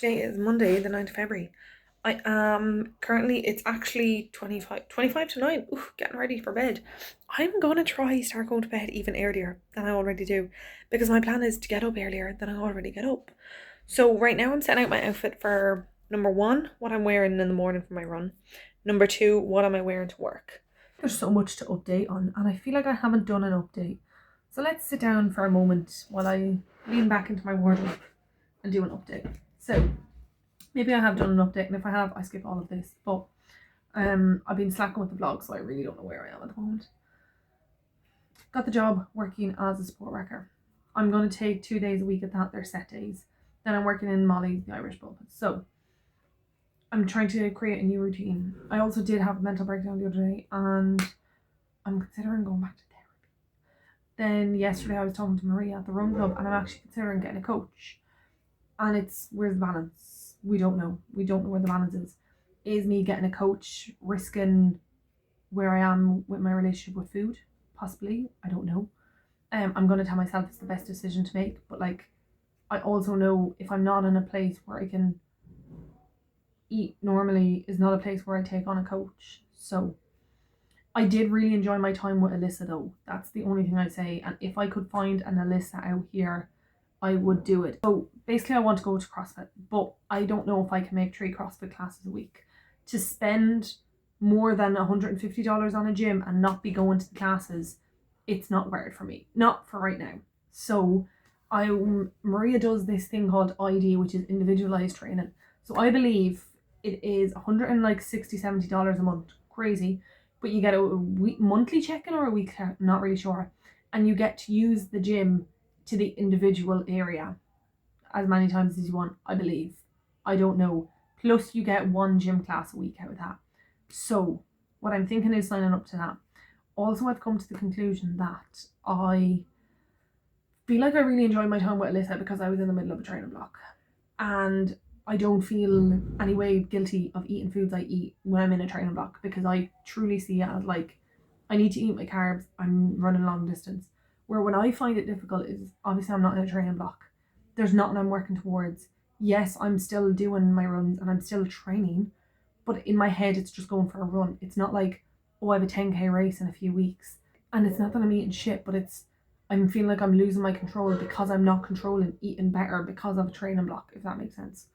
Today is Monday, the 9th of February. I am currently, it's actually 25 to 9. Ooh, getting ready for bed. I'm gonna try start going to bed even earlier than I already do because my plan is to get up earlier than I already get up. So right now I'm setting out my outfit for number one, what I'm wearing in the morning for my run. Number two, what am I wearing to work? There's so much to update on, and I feel like I haven't done an update. So let's sit down for a moment while I lean back into my wardrobe and do an update. So maybe I have done an update, and if I have, I skip all of this. But I've been slacking with the vlog, so I really don't know where I am at the moment. Got the job working as a support worker. I'm going to take 2 days a week at that. They're set days. Then I'm working in Molly, the Irish pub. So I'm trying to create a new routine. I also did have a mental breakdown the other day, and I'm considering going back to therapy. Then yesterday I was talking to Maria at the run club, and I'm actually considering getting a coach. And it's, where's the balance? We don't know. We don't know where the balance is. Is me getting a coach risking where I am with my relationship with food? Possibly. I don't know. I'm going to tell myself it's the best decision to make. But like, I also know if I'm not in a place where I can eat normally is not a place where I take on a coach. So I did really enjoy my time with Alyssa though. That's the only thing I say. And if I could find an Alyssa out here, I would do it. So basically I want to go to CrossFit, but I don't know if I can make 3 CrossFit classes a week. To spend more than $150 on a gym and not be going to the classes, it's not worth it for me. Not for right now. So Maria does this thing called ID, which is individualized training. So I believe it is $160-$70 a month. Crazy. But you get a monthly check-in or a week, I'm not really sure. And you get to use the gym to the individual area as many times as you want, I believe. I don't know. Plus you get 1 gym class a week out of that. So what I'm thinking is signing up to that. Also, I've come to the conclusion that I feel like I really enjoyed my time with Alyssa because I was in the middle of a training block. And I don't feel any way guilty of eating foods I eat when I'm in a training block because I truly see it as like, I need to eat my carbs, I'm running long distance. Where when I find it difficult is obviously I'm not in a training block. There's nothing I'm working towards. Yes, I'm still doing my runs and I'm still training, but in my head it's just going for a run. It's not like, oh, I have a 10k race in a few weeks. And it's not that I'm eating shit, but I'm feeling like I'm losing my control because I'm not controlling eating better because of a training block, if that makes sense.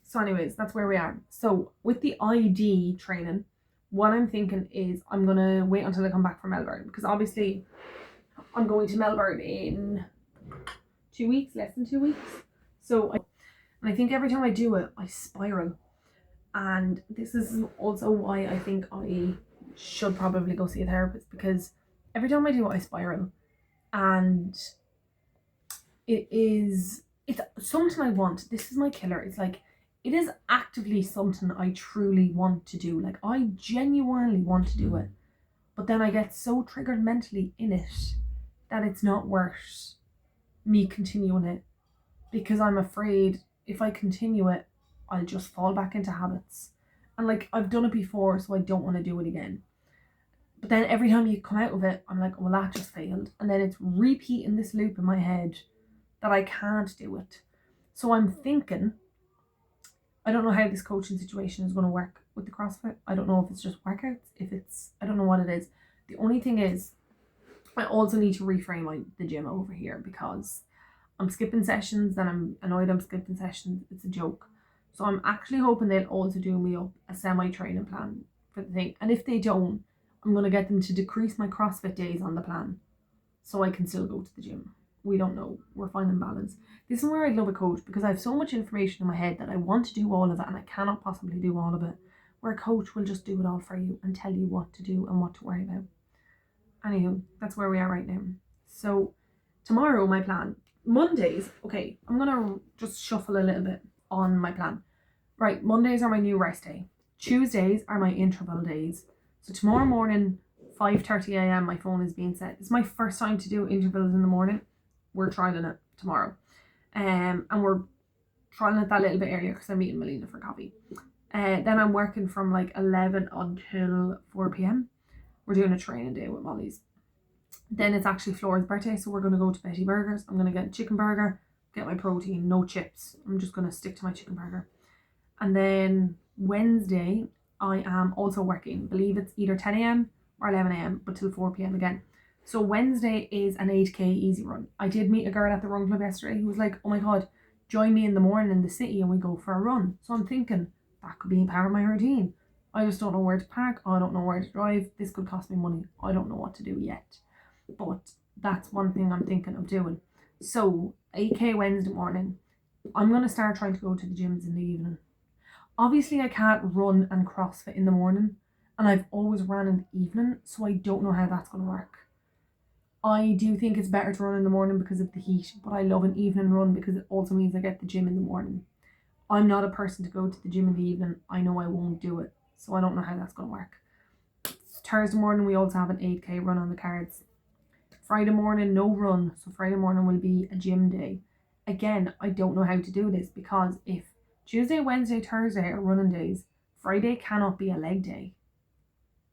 So anyways, that's where we are. So with the ID training, what I'm thinking is I'm going to wait until I come back from Melbourne because obviously I'm going to Melbourne in 2 weeks, less than 2 weeks. So I think every time I do it, I spiral. And this is also why I think I should probably go see a therapist because every time I do it, I spiral. And it's something I want. This is my killer. It's like, it is actively something I truly want to do. Like, I genuinely want to do it. But then I get so triggered mentally in it that it's not worth me continuing it because I'm afraid if I continue it, I'll just fall back into habits. And like, I've done it before, so I don't want to do it again. But then every time you come out of it, I'm like, well, that just failed. And then it's repeating this loop in my head that I can't do it. So I'm thinking, I don't know how this coaching situation is going to work with the CrossFit. I don't know if it's just workouts, I don't know what it is. The only thing is, I also need to reframe the gym over here because I'm skipping sessions and I'm annoyed I'm skipping sessions. It's a joke. So I'm actually hoping they'll also do me up a semi-training plan for the thing. And if they don't, I'm going to get them to decrease my CrossFit days on the plan so I can still go to the gym. We don't know. We're finding balance. This is where I'd love a coach because I have so much information in my head that I want to do all of it and I cannot possibly do all of it. Where a coach will just do it all for you and tell you what to do and what to worry about. Anywho, that's where we are right now. So tomorrow, my plan. Mondays, okay, I'm going to just shuffle a little bit on my plan. Right, Mondays are my new rest day. Tuesdays are my interval days. So tomorrow morning, 5:30 a.m, my phone is being set. It's my first time to do intervals in the morning. We're trialing it tomorrow. And we're trialing it that little bit earlier because I'm meeting Melina for coffee. Then I'm working from like 11 until 4 p.m. We're doing a training day with Molly's. Then it's actually Flora's birthday, so we're going to go to Betty Burgers. I'm going to get a chicken burger, get my protein, no chips. I'm just going to stick to my chicken burger. And then Wednesday, I am also working. I believe it's either 10 a.m. or 11 a.m. but till 4 p.m. again. So Wednesday is an 8k easy run. I did meet a girl at the run club yesterday who was like, oh my god, join me in the morning in the city and we go for a run. So I'm thinking that could be part of my routine. I just don't know where to park. I don't know where to drive. This could cost me money. I don't know what to do yet. But that's one thing I'm thinking of doing. So 8k Wednesday morning. I'm going to start trying to go to the gyms in the evening. Obviously I can't run and CrossFit in the morning, and I've always ran in the evening, so I don't know how that's going to work. I do think it's better to run in the morning because of the heat, but I love an evening run because it also means I get the gym in the morning. I'm not a person to go to the gym in the evening. I know I won't do it, so I don't know how that's going to work. Thursday morning we also have an 8k run on the cards. Friday morning no run, so Friday morning will be a gym day. Again, I don't know how to do this because if Tuesday, Wednesday, Thursday are running days, Friday cannot be a leg day.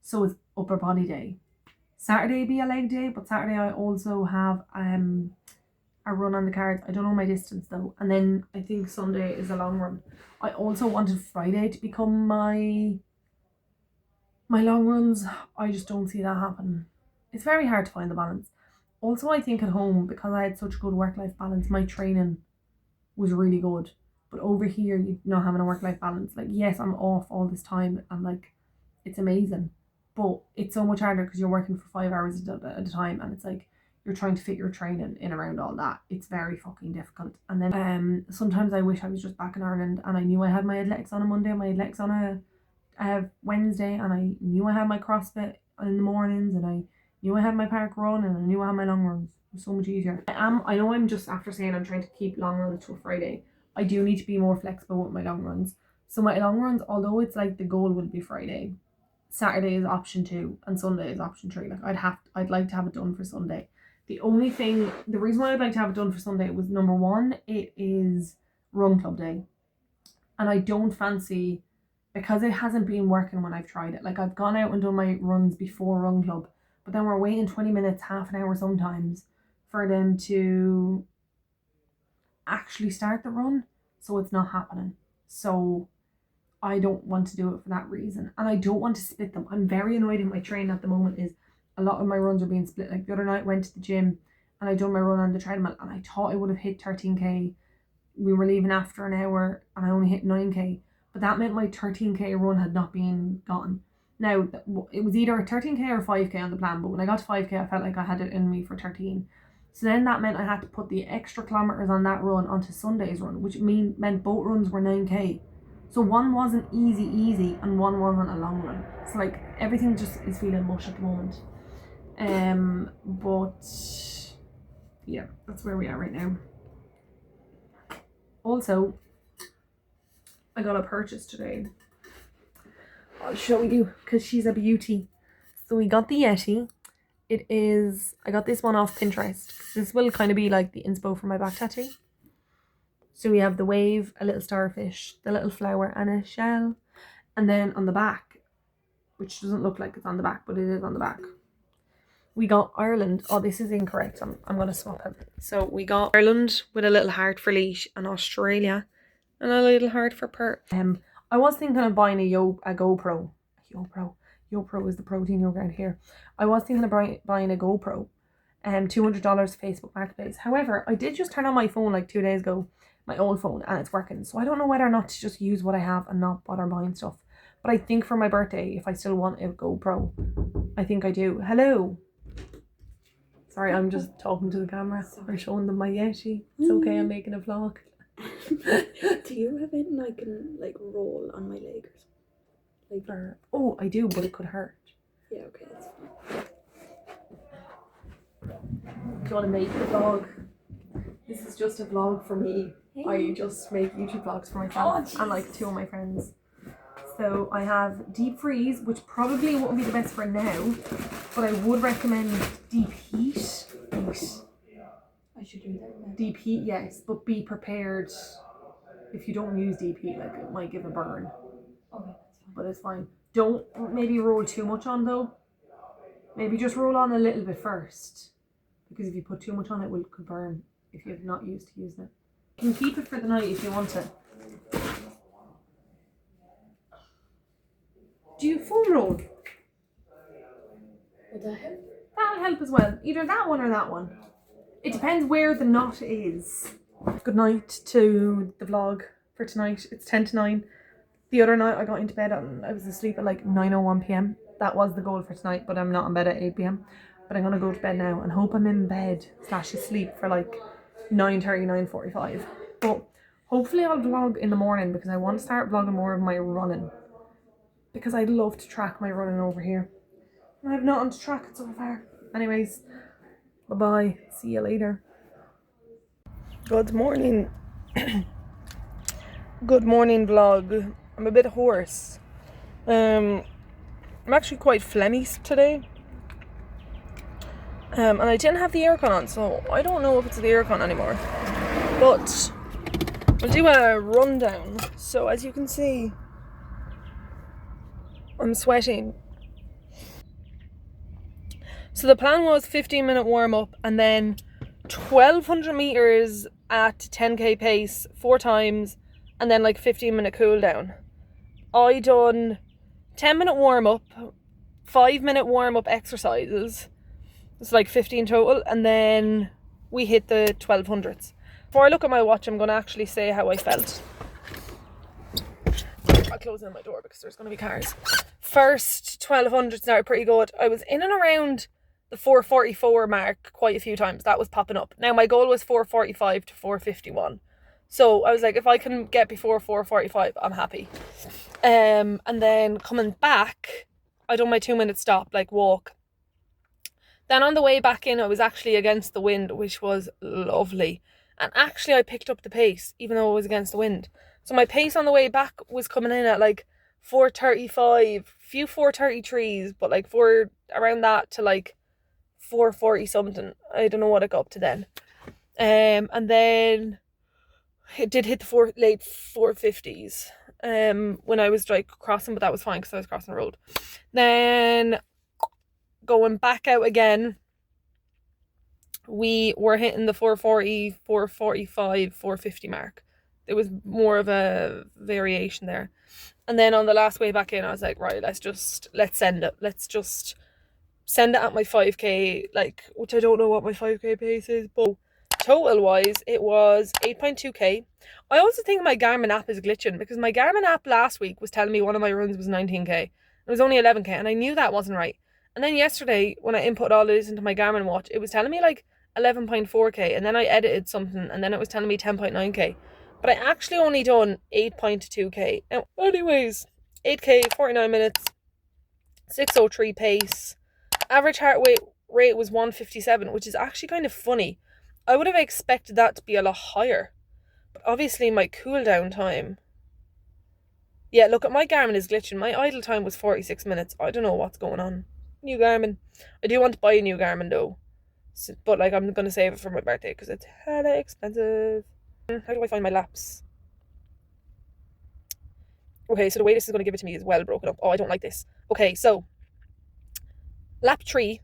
So it's upper body day. Saturday be a leg day, but Saturday I also have a run on the cards. I don't know my distance though. And then I think Sunday is a long run. I also wanted Friday to become my long runs. I just don't see that happening. It's very hard to find the balance. Also, I think at home, because I had such good work-life balance, my training was really good. But over here, you're not having a work-life balance. Like, yes, I'm off all this time and like, it's amazing. But it's so much harder because you're working for 5 hours at a time, and it's like you're trying to fit your training in around all that. It's very fucking difficult. And then sometimes I wish I was just back in Ireland and I knew I had my athletics on a Monday, my athletics on a Wednesday, and I knew I had my CrossFit in the mornings, and I knew I had my park run, and I knew I had my long runs. It was so much easier. I know I'm just after saying I'm trying to keep long runs to a Friday. I do need to be more flexible with my long runs. So my long runs, although it's like the goal would be Friday, Saturday is option 2 and Sunday is option 3. Like I'd like to have it done for Sunday. The reason why I'd like to have it done for Sunday was, number one, it is run club day. And I don't fancy, because it hasn't been working when I've tried it. Like, I've gone out and done my runs before run club, but then we're waiting 20 minutes, half an hour sometimes for them to actually start the run. So it's not happening. So I don't want to do it for that reason. And I don't want to split them. I'm very annoyed in my training at the moment is a lot of my runs are being split. Like the other night I went to the gym and I done my run on the treadmill and I thought I would have hit 13k. We were leaving after an hour and I only hit 9k. But that meant my 13k run had not been gotten. Now, it was either a 13k or 5k on the plan, but when I got to 5k, I felt like I had it in me for 13. So then that meant I had to put the extra kilometers on that run onto Sunday's run, which meant both runs were 9k. So one wasn't easy and one wasn't a long run. So like everything just is feeling mush at the moment. But yeah, that's where we are right now. Also, I got a purchase today. I'll show you because she's a beauty. So we got the Yeti. I got this one off Pinterest. This will kind of be like the inspo for my back tattoo. So we have the wave, a little starfish, the little flower and a shell. And then on the back, which doesn't look like it's on the back, but it is on the back, we got Ireland. Oh, this is incorrect. I'm going to swap it. So we got Ireland with a little heart for Leash, and Australia and a little heart for Perth. I was thinking of buying a GoPro. YoPro is the protein yogurt here. I was thinking of buying a GoPro. $200 Facebook Marketplace. However, I did just turn on my phone like 2 days ago, my old phone, and it's working. So I don't know whether or not to just use what I have and not bother buying stuff. But I think for my birthday, if I still want a GoPro, I think I do. Hello. Sorry, I'm just talking to the camera. We're showing them my Yeti. It's okay, I'm making a vlog. Do you have anything I can like roll on my leg or something? Like, oh, I do, but it could hurt. Yeah, okay, that's fine. Do you want to make the vlog? This is just a vlog for me. Hey. I just make YouTube vlogs for myself and like 2 of my friends. So I have deep freeze, which probably won't be the best for now, but I would recommend deep heat. I should do that. Deep heat, yes, but be prepared if you don't use deep heat, like it might give a burn. Okay, that's fine. But it's fine. Don't maybe roll too much on though. Maybe just roll on a little bit first, because if you put too much on, it could burn if you're not used to using it. You can keep it for the night if you want it. Do you foam roll? Would that help? That'll help as well. Either that one or that one. It depends where the knot is. Good night to the vlog for tonight. It's 10 to 9. The other night I got into bed and I was asleep at like 9:01 p.m. That was the goal for tonight, but I'm not in bed at 8 p.m. But I'm gonna go to bed now and hope I'm in bed / asleep for like 9:30, 9:45. But hopefully I'll vlog in the morning because I want to start vlogging more of my running. Because I'd love to track my running over here. And I've nothing to track it so far. Anyways, bye-bye. See you later. Good morning. Good morning vlog. I'm a bit hoarse. I'm actually quite phlegmy today. And I didn't have the aircon on, so I don't know if it's the aircon anymore. But I'll do a rundown. So as you can see, I'm sweating. So the plan was 15-minute warm-up and then 1,200 meters at 10k pace 4 times and then like 15-minute cool down. I done 10-minute warm-up, 5-minute warm-up exercises. It's like 15 total, and then we hit the 1200s. Before I look at my watch, I'm going to actually say how I felt. I'll close in my door because there's going to be cars. First 1200 started pretty good. I was in and around the 444 mark quite a few times. That was popping up. Now my goal was 445 to 451. So I was like, if I can get before 445, I'm happy. And then coming back, I done my 2-minute stop, like walk. Then on the way back in, I was actually against the wind, which was lovely. And actually I picked up the pace, even though it was against the wind. So my pace on the way back was coming in at like 435, few 433s, but like around that to like 440 something. I don't know what it got up to then. And then it did hit the late 450s when I was like crossing, but that was fine because I was crossing the road. Then going back out again, we were hitting the 440, 445, 450 mark. It was more of a variation there. And then on the last way back in, I was like, right, let's send it. Let's just send it at my 5k, like, which I don't know what my 5k pace is, but total wise, it was 8.2k. I also think my Garmin app is glitching because my Garmin app last week was telling me one of my runs was 19k. It was only 11k, and I knew that wasn't right. And then yesterday, when I input all of this into my Garmin watch, it was telling me like 11.4k, and then I edited something, and then it was telling me 10.9k. But I actually only done 8.2k. Now, anyways, 8k, 49 minutes, 6:03 pace. Average heart rate was 157, which is actually kind of funny. I would have expected that to be a lot higher. But obviously my cool down time... Yeah, look, at my Garmin is glitching. My idle time was 46 minutes. I don't know what's going on. New Garmin. I do want to buy a new Garmin though. So, but like, I'm going to save it for my birthday because it's hella expensive. How do I find my laps? Okay, so the way this is going to give it to me is well broken up. Oh, I don't like this. Okay, so lap 3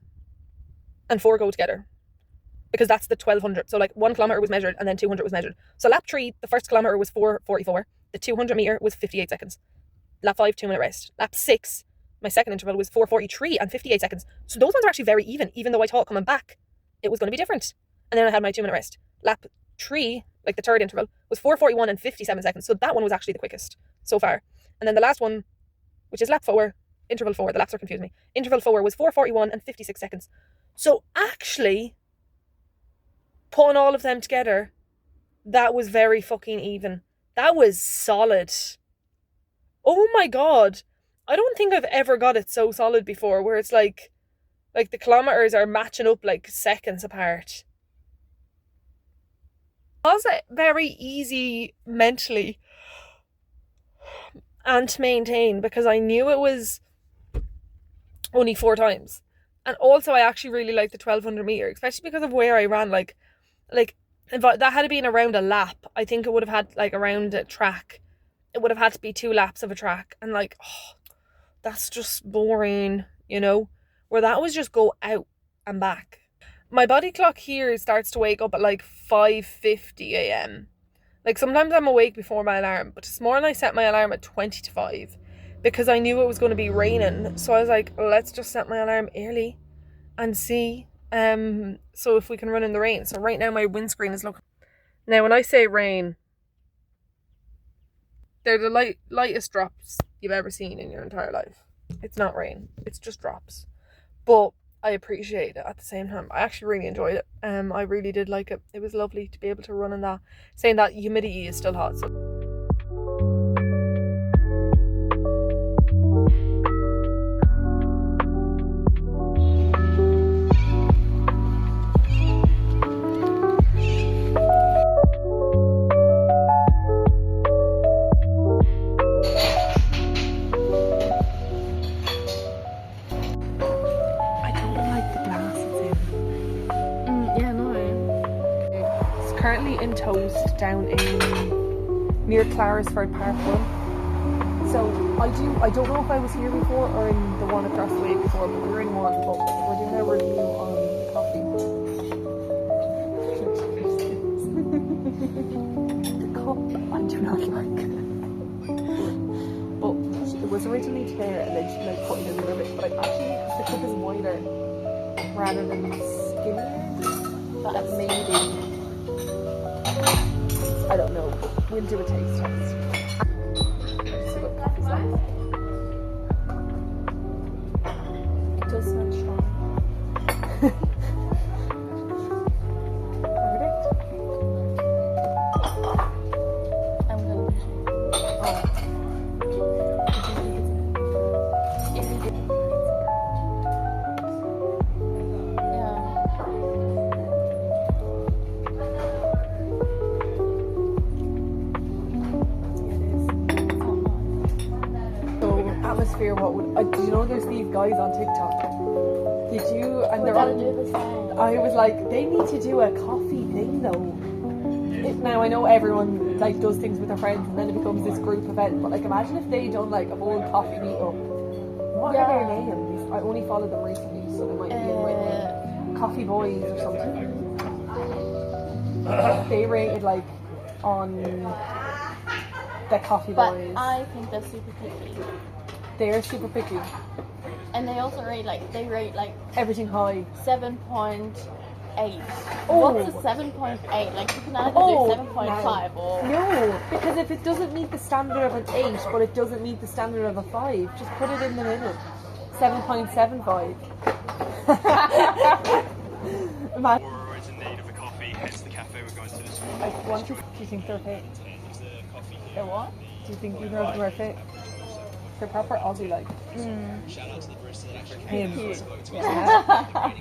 and 4 go together because that's the 1200. So like 1 kilometer was measured and then 200 was measured. So lap 3, the first kilometer was 4:44. The 200 meter was 58 seconds. Lap 5, 2-minute rest. Lap 6, my second interval was 4:43 and 58 seconds. So those ones are actually very even though I thought coming back it was going to be different. And then I had my 2-minute rest. Lap 3, like the third interval, was 4:41 and 57 seconds. So that one was actually the quickest so far. And then the last one, which is lap 4, interval 4, the laps are confusing me. Interval 4 was 4:41 and 56 seconds. So actually, putting all of them together, that was very fucking even. That was solid. Oh my god. I don't think I've ever got it so solid before, where it's like the kilometers are matching up like seconds apart. Was it very easy mentally and to maintain because I knew it was only 4 times. And also I actually really like the 1200 meter, especially because of where I ran. Like if that had been around a lap, I think it would have had like around a track. It would have had to be 2 laps of a track, and like, oh, that's just boring, you know? Where that was just go out and back. My body clock here starts to wake up at like 5:50 a.m. Like sometimes I'm awake before my alarm, but this morning I set my alarm at 20 to 5 because I knew it was going to be raining. So I was like, let's just set my alarm early and see so if we can run in the rain. So right now my windscreen is looking. Now when I say rain, they're the lightest drops you've ever seen in your entire life. It's not rain, it's just drops. But I appreciate it at the same time. I actually really enjoyed it. I really did like it. It was lovely to be able to run in that. Saying that humidity is still hot. So currently in Toast down in near Claresford Park 1. So I don't know if I was here before or in the one across the way before, but we were in one, but we're doing a review on the coffee. The cup I do not like. But it was originally clear and then she like put it in a little bit, but actually the cup is wider rather than skinnier. That maybe, I don't know. We'll do a taste test. Let's see what coffee's like. It does smell strong. Verdict? I'm gonna atmosphere. What would do you know there's these guys on TikTok? Did you? And they're all, do the same. I was like, they need to do a coffee thing though. Now I know everyone like does things with their friends and then it becomes this group event, but like imagine if they done like a whole coffee meetup. What are their names? I only followed them recently, so they might be in with Coffee Boys or something. They rated like on the Coffee Boys. But I think they're super picky. They're super picky. And they also rate like everything high. 7.8. Oh. What's a 7.8? Like you can either do 7.5 or no, because if it doesn't meet the standard of an 8, but it doesn't meet the standard of a 5, just put it in the middle. 7.75. We're always in need of a coffee, hence the cafe we're going to this morning. Do you think they're fit? they're what? Do you think either of them are fit? They're proper Aussie like. Shout out to the barista that actually Him. Yeah.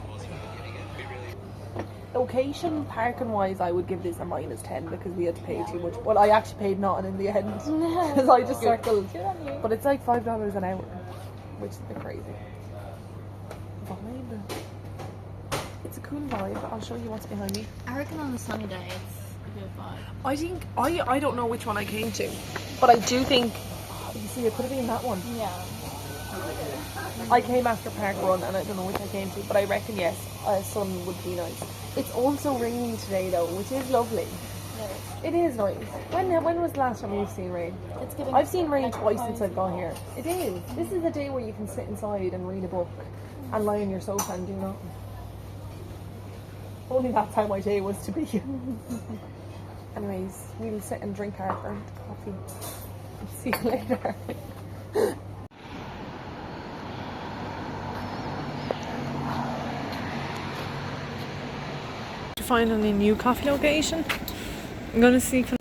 Location, parking wise, I would give this a -10 because we had to pay too much. Well, I actually paid nothing in the end because I just circled. But it's like $5 an hour, which is a bit crazy. Vibe. It's a cool vibe. I'll show you what's behind me. I reckon on a sunny day it's a good vibe. I think I don't know which one I came to, but I do think. You see, it could have been that one. Yeah. I came after Park Run and I don't know which I came to, but I reckon yes, sun would be nice. It's also raining today though, which is lovely. Yeah. It is nice. When was the last time you've seen rain? It's giving. I've seen rain twice since I've gone here. It is. This is a day where you can sit inside and read a book and lie on your sofa and do nothing. Only that's how my day was to be. Anyways, we'll sit and drink our burnt coffee. See you later. To find any new coffee location, I'm gonna see if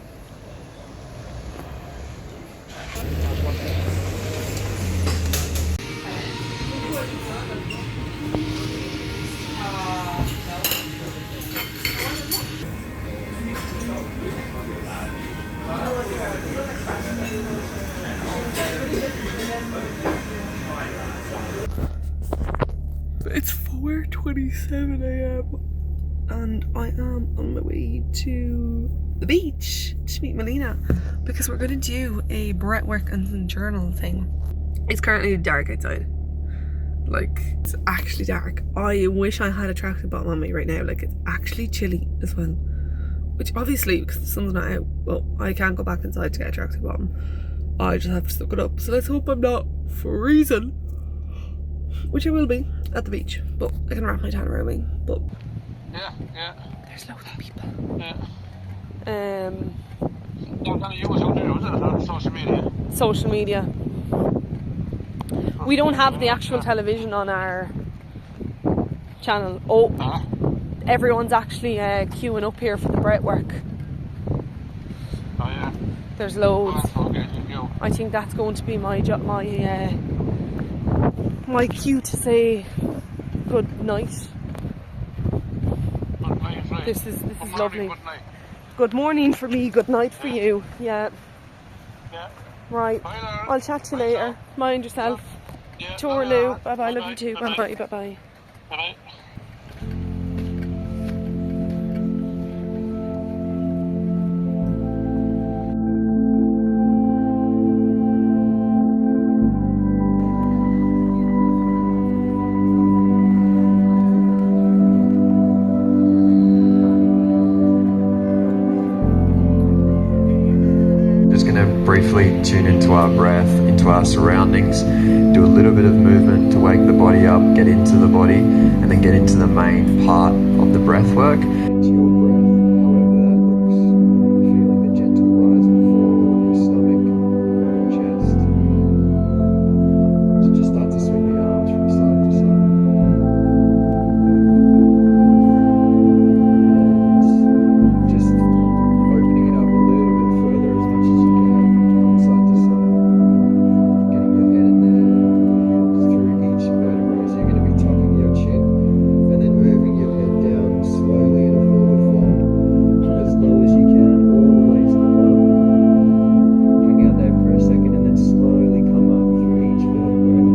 it's 4:27 a.m. and I am on my way to the beach to meet Melina because we're going to do a breathwork and journal thing. It's currently dark outside. Like, it's actually dark. I wish I had a tracksuit bottom on me right now. Like, it's actually chilly as well. which obviously, because the sun's not out, well, I can't go back inside to get a tracksuit bottom. I just have to suck it up. So let's hope I'm not freezing, which I will be at the beach. But I can wrap my tan around me. But Yeah. there's loads of people. Yeah. Don't tell you what you'll do, is it? On social media. Social media. We don't have the actual television on our channel. Oh, everyone's actually queuing up here for the breath work. Oh yeah. There's loads. Okay, you go. I think that's going to be my my cue to say good night. Good night, right. This is lovely. Good night. Good morning for me, good night for you. Yeah. Yeah. Right. Bye, Laura. I'll chat to you later. Mind yourself. Yeah. Tourloo. Bye bye, love you too. Bye bye, bye bye. Bye. Briefly tune into our breath, into our surroundings, do a little bit of movement to wake the body up, get into the body, and then get into the main part of the breath work. Into your breath, however that looks, feeling the gentle rise and fall on your stomach, your chest. So just start to swing the arms from side to side. And just opening it up a little bit further as much as you can. Side to side, getting your head in there through each vertebrae. So you're going to be tucking your chin and then moving your head down slowly in a forward fold as low as you can, all the way to the bottom. Hang out there for a second and then slowly come up through each vertebrae.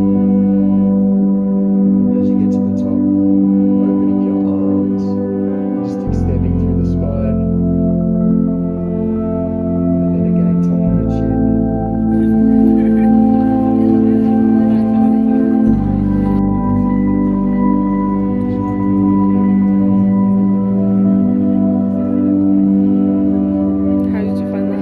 As you get to the top, opening your arms, just extending through the spine. And then again, tucking the chin. How did you find that?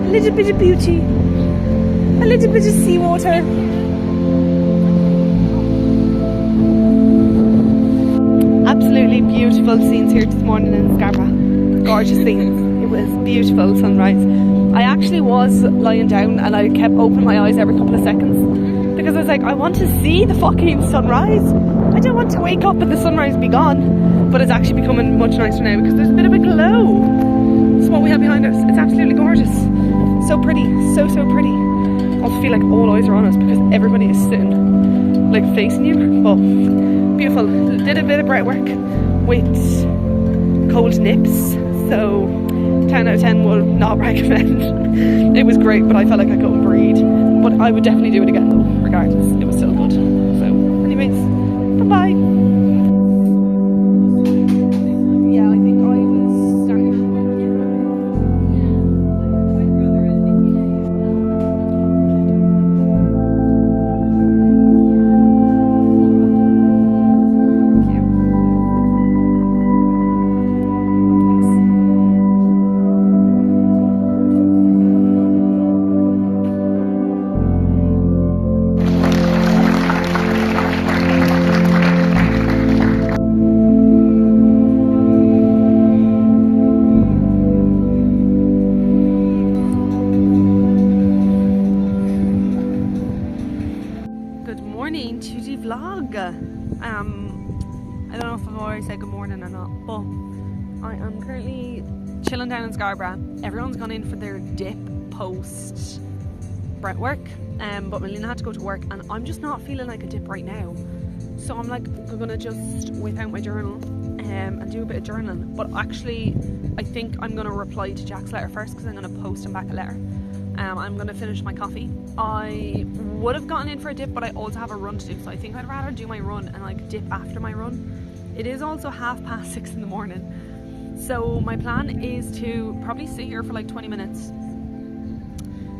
A little bit of beauty, a little bit of seawater. Absolutely beautiful scenes here this morning in Scarborough. Gorgeous scenes. It was beautiful sunrise. I actually was lying down and I kept opening my eyes every couple of seconds because I was like, I want to see the fucking sunrise. I don't want to wake up and the sunrise be gone. But it's actually becoming much nicer now because there's a bit of a glow. This is what we have behind us. It's absolutely gorgeous. So pretty, so pretty. I also feel like all eyes are on us because everybody is sitting like facing you. But beautiful. Did a bit of breath work with cold nips. So 10 out of 10 will not recommend. It was great, but I felt like I couldn't breathe. But I would definitely do it again though, regardless. It was still good. So anyways, bye bye. Yeah, I think I was starting. Morning to the vlog. I don't know if I've already said good morning or not, but I am currently chilling down in Scarborough. Everyone's gone in for their dip post breathwork, but Melina had to go to work, and I'm just not feeling like a dip right now. So I'm like, I'm gonna just whip out my journal and do a bit of journaling. But actually, I think I'm gonna reply to Jack's letter first, because I'm gonna post him back a letter. I'm gonna finish my coffee. I would have gotten in for a dip, but I also have a run to do, so I think I'd rather do my run and like dip after my run. It is also 6:30 in the morning, so my plan is to probably sit here for like 20 minutes,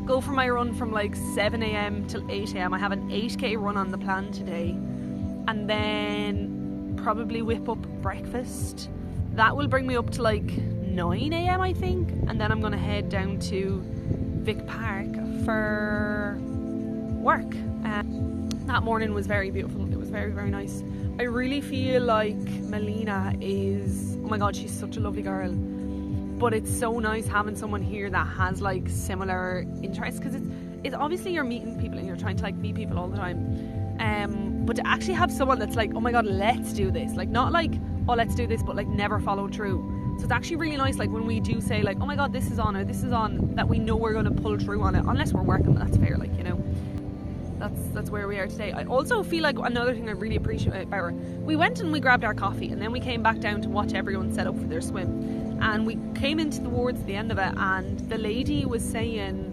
go for my run from like 7 a.m. till 8 a.m. I have an 8k run on the plan today, and then probably whip up breakfast. That will bring me up to like 9 a.m. I think, and then I'm gonna head down to Vic Park for work. That morning was very beautiful. It was very, very nice. I really feel like Melina is, oh my god, she's such a lovely girl. But it's so nice having someone here that has like similar interests, because it's obviously you're meeting people and you're trying to like meet people all the time. But to actually have someone that's like, oh my god, let's do this, like not like, oh let's do this, but like never follow through. So it's actually really nice, like when we do say like, oh my god, this is on or this is on, that we know we're going to pull through on it, unless we're working, but that's fair, like, you know. That's where we are today. I also feel like another thing I really appreciate about her, we went and we grabbed our coffee, and then we came back down to watch everyone set up for their swim, and we came into towards the end of it, and the lady was saying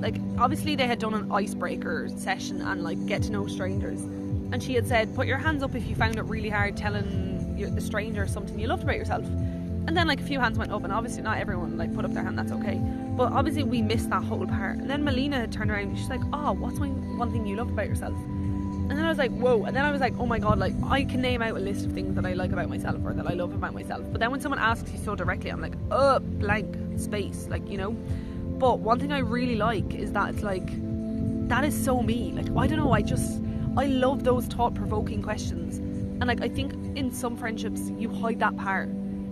like obviously they had done an icebreaker session and like get to know strangers, and she had said, put your hands up if you found it really hard telling the stranger something you loved about yourself. And then like a few hands went up, and obviously not everyone like put up their hand, that's okay, but obviously we missed that whole part. And then Melina had turned around and she's like, oh, what's one thing you love about yourself? And then I was like, whoa. And then I was like, oh my god, like I can name out a list of things that I like about myself or that I love about myself, but then when someone asks you so directly, I'm like, blank space, like, you know. But one thing I really like is that it's like, that is so me, like I don't know, I love those thought-provoking questions. And like I think in some friendships you hide that part,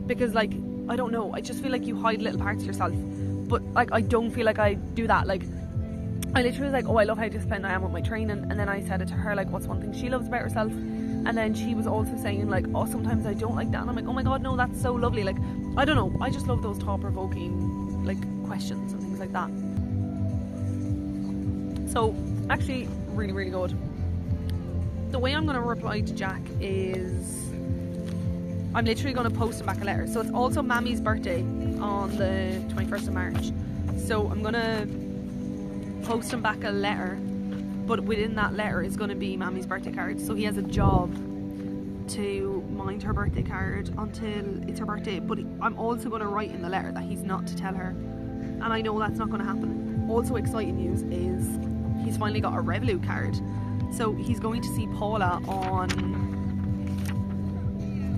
because like, I don't know, I just feel like you hide little parts of yourself. But like I don't feel like I do that. Like I literally was like, oh, I love how disciplined I am with my training, and then I said it to her, like what's one thing she loves about herself, and then she was also saying like, oh, sometimes I don't like that, and I'm like, oh my god, no, that's so lovely. Like I don't know, I just love those thought-provoking like questions and things like that. So actually really, really good. The way I'm going to reply to Jack is I'm literally going to post him back a letter. So it's also Mammy's birthday on the 21st of March. So I'm going to post him back a letter, but within that letter is going to be Mammy's birthday card. So he has a job to mind her birthday card until it's her birthday. But I'm also going to write in the letter that he's not to tell her. And I know that's not going to happen. Also exciting news is he's finally got a Revolut card. So he's going to see Paula on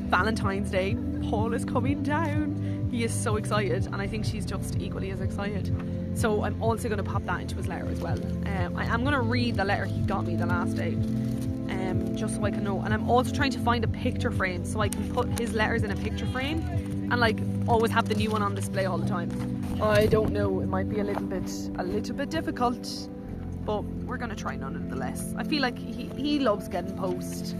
Valentine's Day. Paul is coming down. He is so excited, and I think she's just equally as excited. So I'm also going to pop that into his letter as well. I am going to read the letter he got me the last day, just so I can know. And I'm also trying to find a picture frame so I can put his letters in a picture frame and like always have the new one on display all the time. I don't know, it might be a little bit difficult, but we're gonna try nonetheless. I feel like he loves getting post.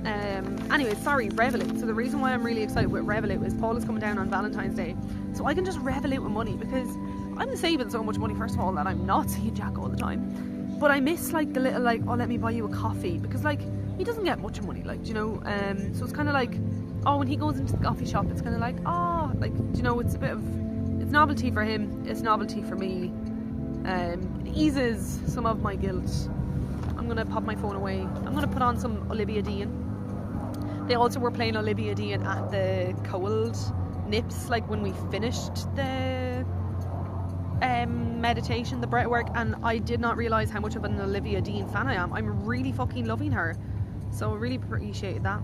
Anyway, sorry, Revolut. So the reason why I'm really excited with Revolut is Paul is coming down on Valentine's Day, so I can just Revolut with money, because I'm saving so much money, first of all, that I'm not seeing Jack all the time. But I miss like the little like, oh, let me buy you a coffee, because like he doesn't get much money, like, you know. So it's kind of like, oh, when he goes into the coffee shop, it's kind of like, oh, like, you know, it's a bit of, it's novelty for him, it's novelty for me. It eases some of my guilt. I'm gonna pop my phone away. I'm gonna put on some Olivia Dean. They also were playing Olivia Dean at the Cold Nips, like when we finished the meditation, the breathwork, and I did not realise how much of an Olivia Dean fan I am. I'm really fucking loving her, so I really appreciate that.